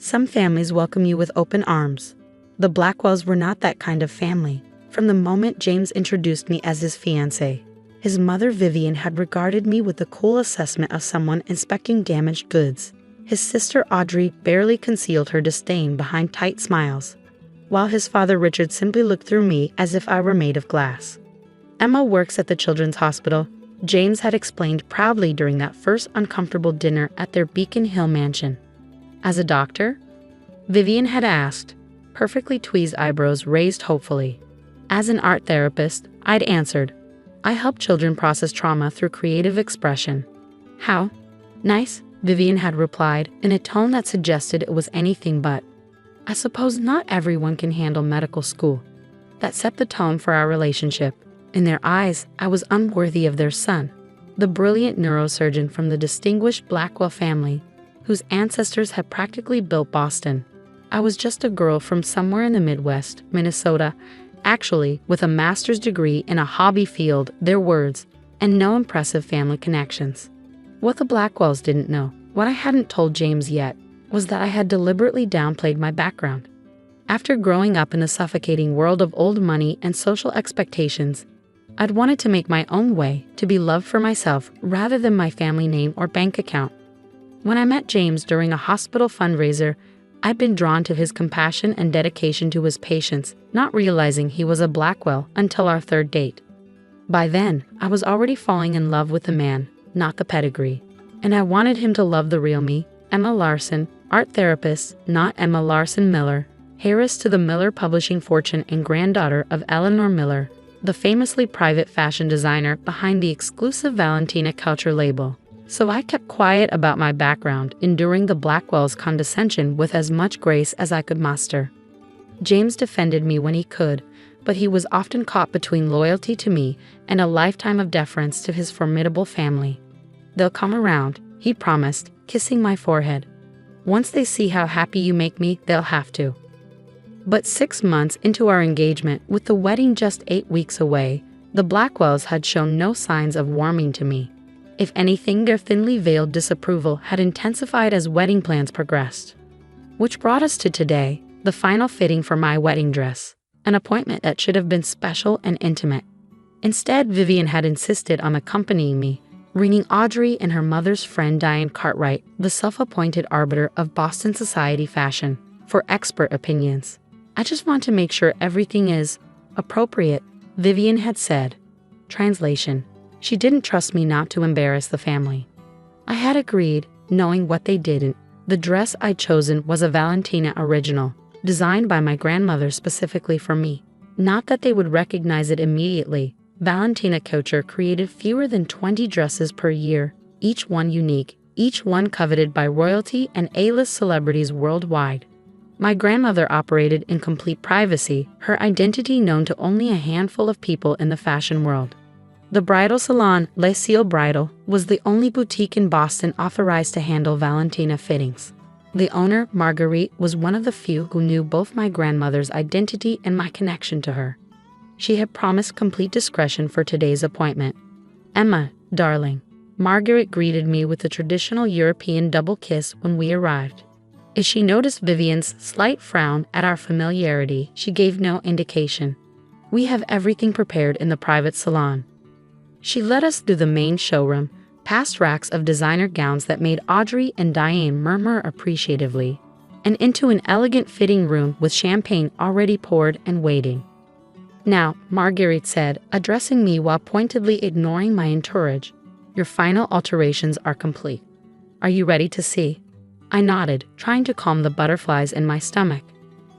Some families welcome you with open arms. The Blackwells were not that kind of family. From the moment James introduced me as his fiancé, his mother Vivian had regarded me with the cool assessment of someone inspecting damaged goods. His sister Audrey barely concealed her disdain behind tight smiles, while his father Richard simply looked through me as if I were made of glass. Emma works at the Children's Hospital, James had explained proudly during that first uncomfortable dinner at their Beacon Hill mansion. As a doctor? Vivian had asked, perfectly tweezed eyebrows raised hopefully. As an art therapist, I'd answered, I help children process trauma through creative expression. How? Nice, Vivian had replied in a tone that suggested it was anything but. I suppose not everyone can handle medical school. That set the tone for our relationship. In their eyes, I was unworthy of their son, the brilliant neurosurgeon from the distinguished Blackwell family, whose ancestors had practically built Boston. I was just a girl from somewhere in the Midwest, Minnesota, actually with a master's degree in a hobby field, their words, and no impressive family connections. What the Blackwells didn't know, what I hadn't told James yet, was that I had deliberately downplayed my background. After growing up in the suffocating world of old money and social expectations, I'd wanted to make my own way, to be loved for myself rather than my family name or bank account. When I met James during a hospital fundraiser, I'd been drawn to his compassion and dedication to his patients, not realizing he was a Blackwell until our third date. By then, I was already falling in love with the man, not the pedigree. And I wanted him to love the real me, Emma Larson, art therapist, not Emma Larson Miller, heiress to the Miller publishing fortune and granddaughter of Eleanor Miller, the famously private fashion designer behind the exclusive Valentina Culture label. So I kept quiet about my background, enduring the Blackwells' condescension with as much grace as I could muster. James defended me when he could, but he was often caught between loyalty to me and a lifetime of deference to his formidable family. They'll come around, he promised, kissing my forehead. Once they see how happy you make me, they'll have to. But 6 months into our engagement, with the wedding just 8 weeks away, the Blackwells had shown no signs of warming to me. If anything, their thinly veiled disapproval had intensified as wedding plans progressed. Which brought us to today, the final fitting for my wedding dress, an appointment that should have been special and intimate. Instead, Vivian had insisted on accompanying me, bringing Audrey and her mother's friend Diane Cartwright, the self-appointed arbiter of Boston society fashion, for expert opinions. I just want to make sure everything is appropriate, Vivian had said. Translation. She didn't trust me not to embarrass the family. I had agreed, knowing what they didn't. The dress I'd chosen was a Valentina original, designed by my grandmother specifically for me. Not that they would recognize it immediately. Valentina Couture created fewer than 20 dresses per year, each one unique, each one coveted by royalty and A-list celebrities worldwide. My grandmother operated in complete privacy, her identity known to only a handful of people in the fashion world. The bridal salon, Le Ciel Bridal, was the only boutique in Boston authorized to handle Valentina fittings. The owner, Marguerite, was one of the few who knew both my grandmother's identity and my connection to her. She had promised complete discretion for today's appointment. Emma, darling. Marguerite greeted me with the traditional European double kiss when we arrived. As she noticed Vivian's slight frown at our familiarity, she gave no indication. We have everything prepared in the private salon. She led us through the main showroom, past racks of designer gowns that made Audrey and Diane murmur appreciatively, and into an elegant fitting room with champagne already poured and waiting. Now, Marguerite said, addressing me while pointedly ignoring my entourage, your final alterations are complete. Are you ready to see? I nodded, trying to calm the butterflies in my stomach.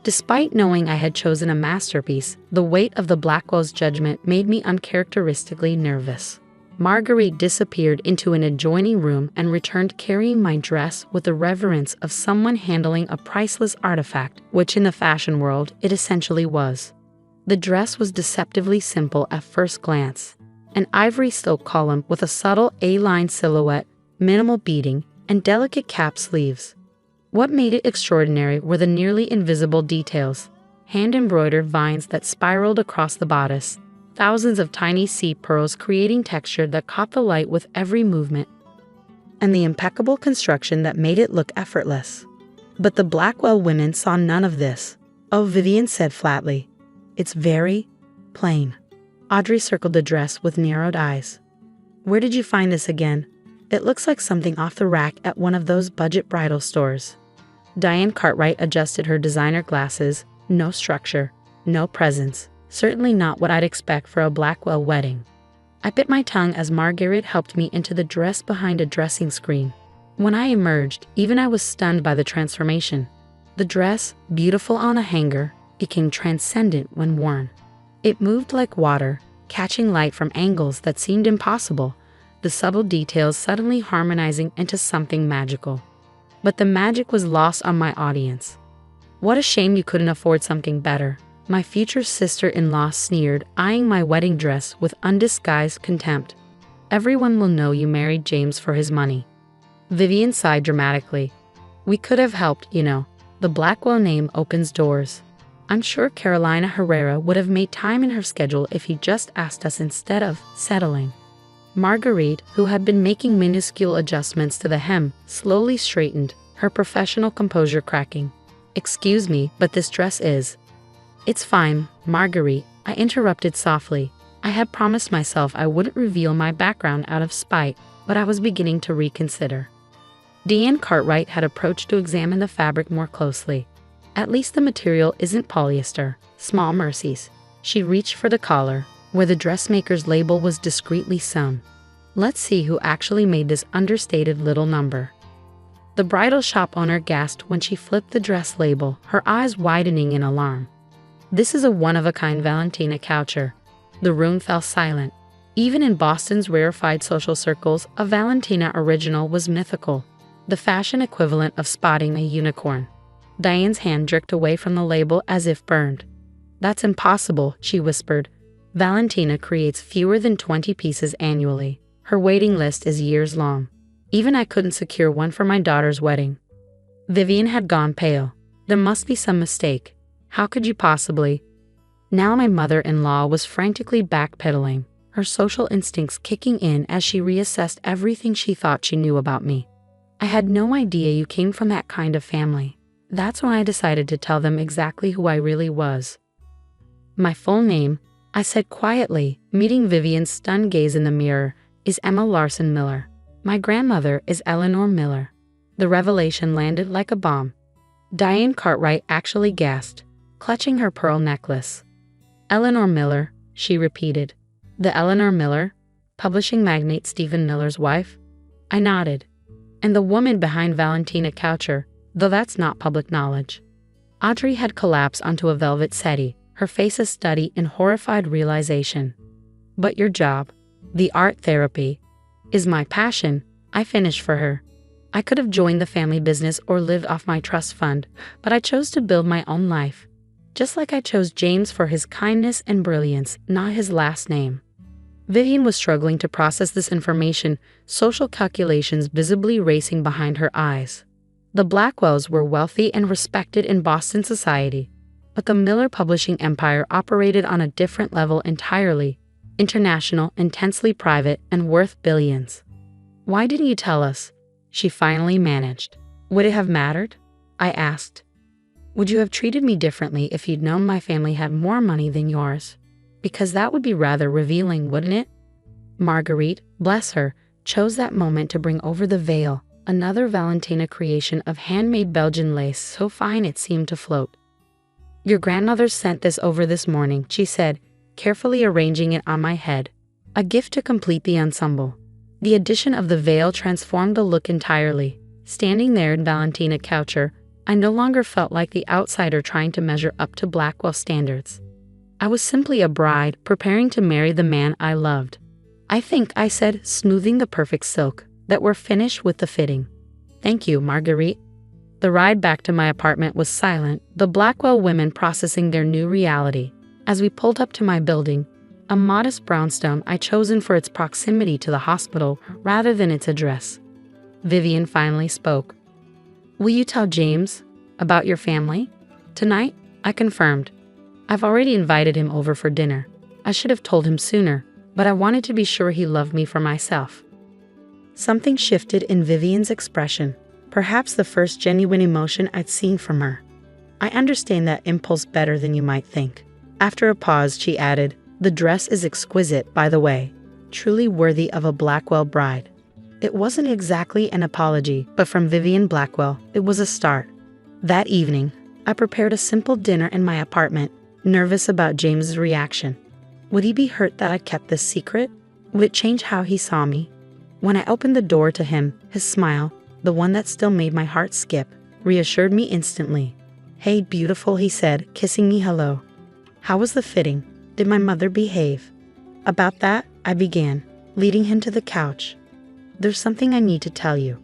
Despite knowing I had chosen a masterpiece, the weight of the Blackwell's judgment made me uncharacteristically nervous. Marguerite disappeared into an adjoining room and returned carrying my dress with the reverence of someone handling a priceless artifact, which in the fashion world it essentially was. The dress was deceptively simple at first glance. An ivory silk column with a subtle A-line silhouette, minimal beading, and delicate cap sleeves. What made it extraordinary were the nearly invisible details, hand-embroidered vines that spiraled across the bodice, thousands of tiny seed pearls creating texture that caught the light with every movement, and the impeccable construction that made it look effortless. But the Blackwell women saw none of this. "Oh," Vivian said flatly. "It's very plain." Audrey circled the dress with narrowed eyes. "Where did you find this again? It looks like something off the rack at one of those budget bridal stores." Diane Cartwright adjusted her designer glasses. No structure, no presence, certainly not what I'd expect for a Blackwell wedding. I bit my tongue as Marguerite helped me into the dress behind a dressing screen. When I emerged, even I was stunned by the transformation. The dress, beautiful on a hanger, became transcendent when worn. It moved like water, catching light from angles that seemed impossible, the subtle details suddenly harmonizing into something magical. But the magic was lost on my audience. "What a shame you couldn't afford something better," my future sister-in-law sneered, eyeing my wedding dress with undisguised contempt. "Everyone will know you married James for his money." Vivian sighed dramatically. "We could have helped, you know. The Blackwell name opens doors. I'm sure Carolina Herrera would have made time in her schedule if he just asked us instead of settling." Marguerite, who had been making minuscule adjustments to the hem, slowly straightened, her professional composure cracking. "Excuse me, but this dress is—" "It's fine, Marguerite," I interrupted softly. I had promised myself I wouldn't reveal my background out of spite, but I was beginning to reconsider. Diane Cartwright had approached to examine the fabric more closely. "At least the material isn't polyester. Small mercies." She reached for the collar, where the dressmaker's label was discreetly sewn. "Let's see who actually made this understated little number." The bridal shop owner gasped when she flipped the dress label, her eyes widening in alarm. "This is a one-of-a-kind Valentina Coucher." The room fell silent. Even in Boston's rarefied social circles, a Valentina original was mythical, the fashion equivalent of spotting a unicorn. Diane's hand jerked away from the label as if burned. "That's impossible," she whispered. "Valentina creates fewer than 20 pieces annually. Her waiting list is years long. Even I couldn't secure one for my daughter's wedding." Vivian had gone pale. "There must be some mistake. How could you possibly—" Now my mother-in-law was frantically backpedaling, her social instincts kicking in as she reassessed everything she thought she knew about me. "I had no idea you came from that kind of family." That's when I decided to tell them exactly who I really was. "My full name," I said quietly, meeting Vivian's stunned gaze in the mirror, "is Emma Larson Miller. My grandmother is Eleanor Miller." The revelation landed like a bomb. Diane Cartwright actually gasped, clutching her pearl necklace. "Eleanor Miller," she repeated. "The Eleanor Miller? Publishing magnate Stephen Miller's wife?" I nodded. "And the woman behind Valentina Coucher, though that's not public knowledge." Audrey had collapsed onto a velvet settee, her face a study in horrified realization. "But your job, the art therapy, is my passion," I finished for her. I could have joined the family business or lived off my trust fund, but I chose to build my own life. Just like I chose James for his kindness and brilliance, not his last name. Vivian was struggling to process this information, social calculations visibly racing behind her eyes. The Blackwells were wealthy and respected in Boston society, but the Miller publishing empire operated on a different level entirely, international, intensely private, and worth billions. "Why didn't you tell us?" she finally managed. "Would it have mattered?" I asked. "Would you have treated me differently if you'd known my family had more money than yours? Because that would be rather revealing, wouldn't it?" Marguerite, bless her, chose that moment to bring over the veil, another Valentina creation of handmade Belgian lace so fine it seemed to float. "Your grandmother sent this over this morning," she said, carefully arranging it on my head. A gift to complete the ensemble. The addition of the veil transformed the look entirely. Standing there in Valentina Coucher, I no longer felt like the outsider trying to measure up to Blackwell standards. I was simply a bride preparing to marry the man I loved. "I think," I said, smoothing the perfect silk, "that we're finished with the fitting." "Thank you, Marguerite." The ride back to my apartment was silent, the Blackwell women processing their new reality. As we pulled up to my building, a modest brownstone I chosen for its proximity to the hospital rather than its address, Vivian finally spoke. "Will you tell James about your family tonight?" I confirmed. "I've already invited him over for dinner. I should have told him sooner, but I wanted to be sure he loved me for myself." Something shifted in Vivian's expression. perhaps the first genuine emotion I'd seen from her. I understand that impulse better than you might think. After a pause, she added, "The dress is exquisite, by the way, truly worthy of a Blackwell bride." It wasn't exactly an apology, but from Vivian Blackwell, it was a start. That evening, I prepared a simple dinner in my apartment, nervous about James's reaction. Would he be hurt that I'd kept this secret? Would it change how he saw me? When I opened the door to him, his smile, the one that still made my heart skip, reassured me instantly. "Hey, beautiful," he said, kissing me hello. "How was the fitting? Did my mother behave?" "About that," I began, leading him to the couch. "There's something I need to tell you."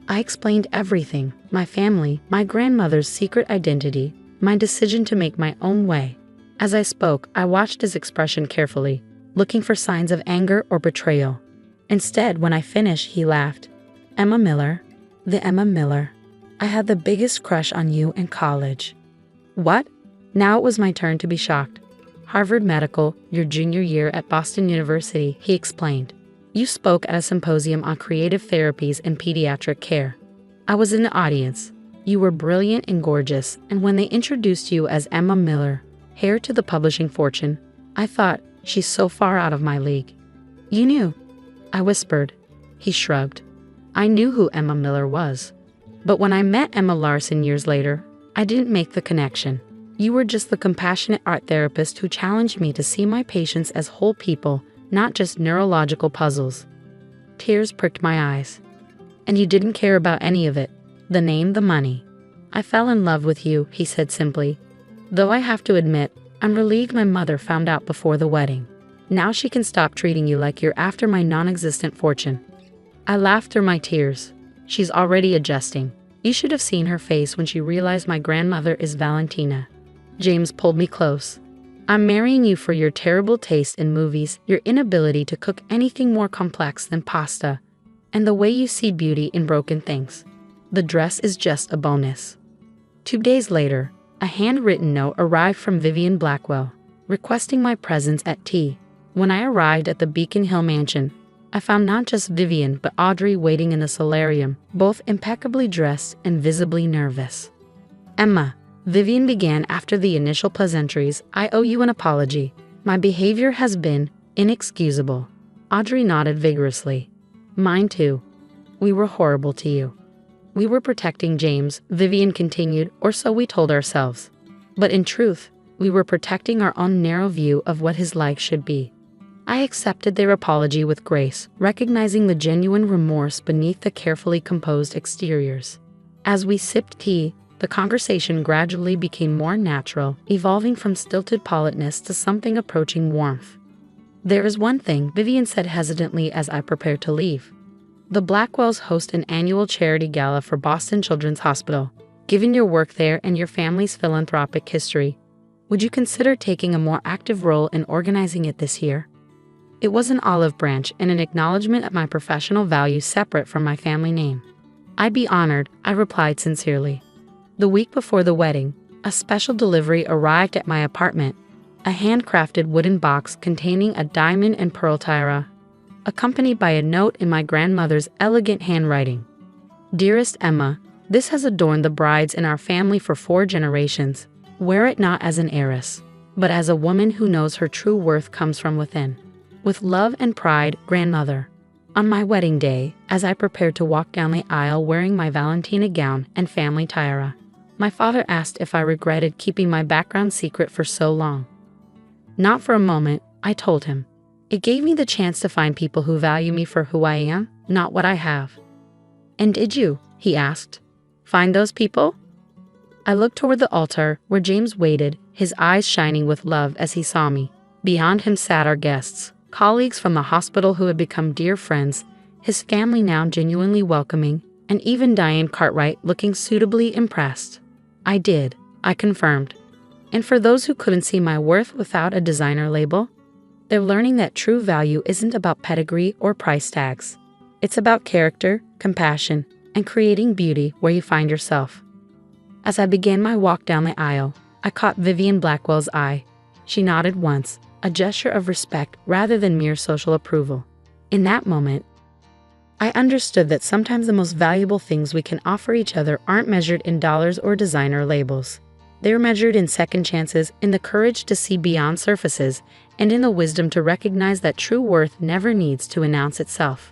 I explained everything, my family, my grandmother's secret identity, my decision to make my own way. As I spoke, I watched his expression carefully, looking for signs of anger or betrayal. Instead, when I finished, he laughed. "Emma Miller? The Emma Miller. I had the biggest crush on you in college." "What?" Now it was my turn to be shocked. "Harvard Medical, your junior year at Boston University," he explained. "You spoke at a symposium on creative therapies and pediatric care. I was in the audience. You were brilliant and gorgeous, and when they introduced you as Emma Miller, heir to the publishing fortune, I thought, she's so far out of my league." "You knew?" I whispered. He shrugged. "I knew who Emma Miller was. But when I met Emma Larson years later, I didn't make the connection. You were just the compassionate art therapist who challenged me to see my patients as whole people, not just neurological puzzles." Tears pricked my eyes. "And you didn't care about any of it. The name, the money." "I fell in love with you," he said simply. "Though I have to admit, I'm relieved my mother found out before the wedding. Now she can stop treating you like you're after my non-existent fortune." I laughed through my tears. "She's already adjusting. You should have seen her face when she realized my grandmother is Valentina." James pulled me close. "I'm marrying you for your terrible taste in movies, your inability to cook anything more complex than pasta, and the way you see beauty in broken things. The dress is just a bonus." 2 days later, a handwritten note arrived from Vivian Blackwell, requesting my presence at tea. When I arrived at the Beacon Hill mansion, I found not just Vivian but Audrey waiting in the solarium, both impeccably dressed and visibly nervous. "Emma," Vivian began after the initial pleasantries, "I owe you an apology. My behavior has been inexcusable." Audrey nodded vigorously. "Mine too. We were horrible to you." "We were protecting James," Vivian continued, "or so we told ourselves. But in truth, we were protecting our own narrow view of what his life should be." I accepted their apology with grace, recognizing the genuine remorse beneath the carefully composed exteriors. As we sipped tea, the conversation gradually became more natural, evolving from stilted politeness to something approaching warmth. "There is one thing," Vivian said hesitantly as I prepared to leave. "The Blackwells host an annual charity gala for Boston Children's Hospital. Given your work there and your family's philanthropic history, would you consider taking a more active role in organizing it this year?" It was an olive branch and an acknowledgement of my professional value separate from my family name. "I'd be honored," I replied sincerely. The week before the wedding, a special delivery arrived at my apartment, a handcrafted wooden box containing a diamond and pearl tiara, accompanied by a note in my grandmother's elegant handwriting. "Dearest Emma, this has adorned the brides in our family for 4 generations. Wear it not as an heiress, but as a woman who knows her true worth comes from within. With love and pride, Grandmother." On my wedding day, as I prepared to walk down the aisle wearing my Valentina gown and family tiara, my father asked if I regretted keeping my background secret for so long. Not for a moment, I told him. It gave me the chance to find people who value me for who I am, not what I have. "And did you," he asked, "find those people?" I looked toward the altar where James waited, his eyes shining with love as he saw me. Beyond him sat our guests, colleagues from the hospital who had become dear friends, his family now genuinely welcoming, and even Diane Cartwright looking suitably impressed. "I did," I confirmed. "And for those who couldn't see my worth without a designer label, they're learning that true value isn't about pedigree or price tags. It's about character, compassion, and creating beauty where you find yourself." As I began my walk down the aisle, I caught Vivian Blackwell's eye. She nodded once, a gesture of respect rather than mere social approval. In that moment, I understood that sometimes the most valuable things we can offer each other aren't measured in dollars or designer labels. They're measured in second chances, in the courage to see beyond surfaces, and in the wisdom to recognize that true worth never needs to announce itself.